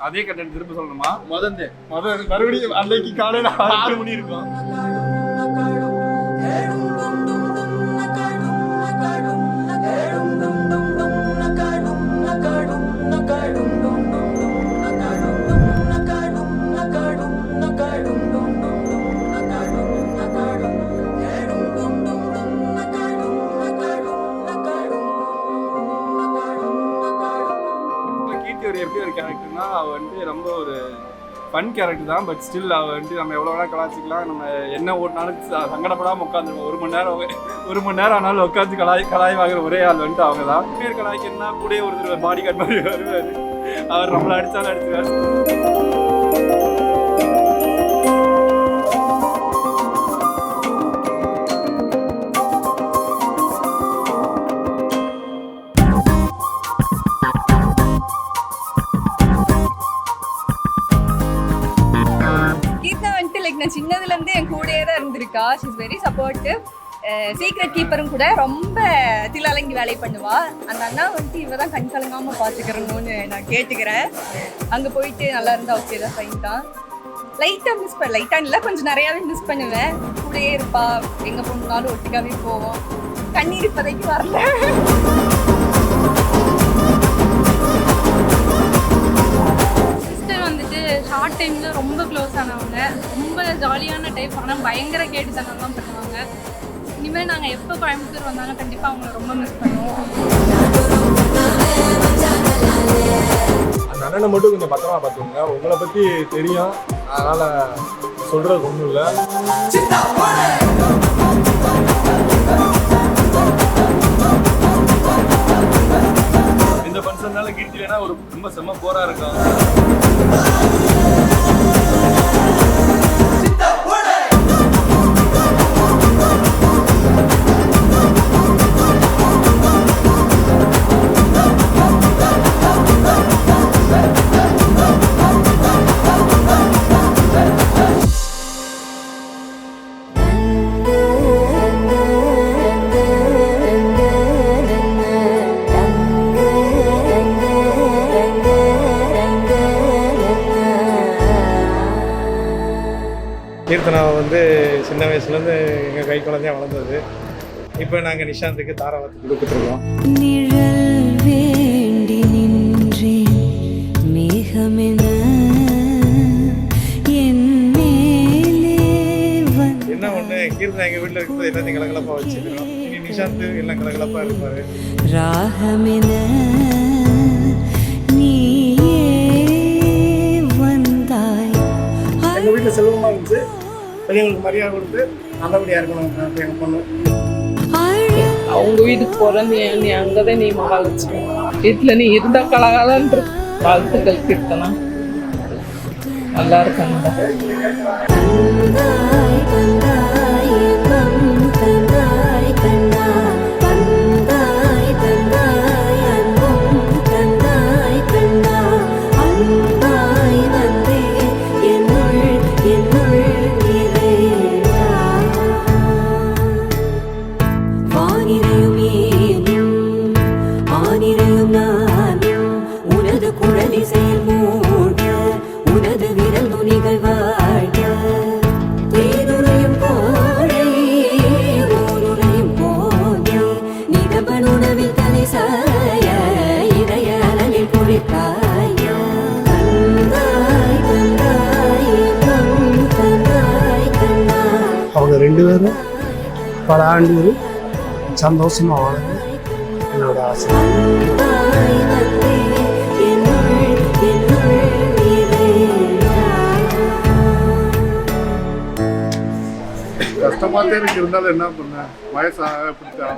அதே கண்டென்ட் திரும்ப சொல்லணுமா? மறுபடியும் அன்னைக்கு காலையில 6 மணி இருக்கும். எப்படி ஒரு கேரக்டர்னா அவ வந்து ரொம்ப ஒரு ஃபன் கேரக்டர் தான். பட் ஸ்டில் அவ வந்து நம்ம எவ்வளோ வேணா கலாய்ச்சிக்கலாம். நம்ம என்ன ஓட்டினாலும் சங்கடப்படாமல் உட்காந்துருவோம். ஒரு மணி நேரம் ஆனாலும் உட்காந்து கலாய் வாங்குற ஒரே ஆள் வந்துட்டு அவங்க தான். பேர் கலாய்க்குன்னா கூட ஒருத்தர் பாடி கார்டு மாதிரி வருவார். அவர் நம்மளை அடித்தாலும் அடிச்சுவார். நான் சின்னதுல இருந்து என் கூடயே தான் இருந்திருக்கா. She is very supportive. Secret கீப்பரும் கூட ரொம்ப தில்லாலங்கி வேலை பண்ணுவா. அந்த அண்ணா வந்துட்டு இவ தான் கண் கலங்காம பாத்துக்கிறணும்னு நான் கேட்டுக்கிறேன். அங்க போயிட்டு நல்லா இருந்தா ஓகே தான், ஃபைன் தான். லைட்டா இல்லை, கொஞ்சம் நிறையாவே மிஸ் பண்ணுவேன். கூடயே இருப்பா, எங்க போனாலும் ஒட்டுக்காவே போவோம். கண்ணீர் இப்போதைக்கு வரல. ஷார்ட் டைமில் ரொம்ப க்ளோஸ் ஆனவங்க, ரொம்ப ஜாலியான டைப். ஆனால் பயங்கர கேட்டுத்தனம்லாம் பண்ணுவாங்க. இனிமேல் நாங்கள் எப்போ கோயம்புத்தூர் வந்தாலும் கண்டிப்பாக அவங்கள ரொம்ப மிஸ் பண்ணுவோம். அந்த அண்ணனை மட்டும் கொஞ்சம் பத்திரமா பார்த்துக்கோங்க. உங்களை பற்றி தெரியும், அதனால் சொல்கிறது ஒன்றும் இல்லை. இந்த ஃபங்க்ஷனால கீர்த்தி வேணா ஒரு ரொம்ப செம்ம போரா இருக்கும். கீர்த்தனா வந்து சின்ன வயசுலேருந்து எங்கள் கை குழந்தையா வளர்ந்தது. இப்போ நாங்கள் நிஷாந்துக்கு தாராவாத்து கொடுத்துட்ருக்கோம். என்ன ஒன்று, கீர்த்தனா எங்கள் வீட்டில் இருக்கும்போது எல்லாத்தையும் கலகலப்பாக வச்சுக்கிறோம். இனி நிஷாந்து எல்லாம் கலகலப்பாக இருப்பார். எங்கள் வீட்டில் செல்வமாக இருந்துச்சு. பெரியவங்களுக்கு மரியாதை கொடுத்து நல்லபடியாக இருக்கணும் எங்கள் பொண்ணு. அவங்க வீட்டுக்கு போகிற நீ அங்கே தான் நீ மகாலட்சுமி. வீட்டில் நீ இருந்த கலகாலன்ற வாழ்த்துக்கள் கீர்த்தனா. நல்லா இருக்காங்க. அவங்க 2 பேரும் பல ஆண்டு சந்தோஷமாக வாழணும் என்னோட ஆசை. கஷ்டமாத்தே எனக்கு இருந்தாலும் என்ன பண்ண, வயசாக பிடிச்சா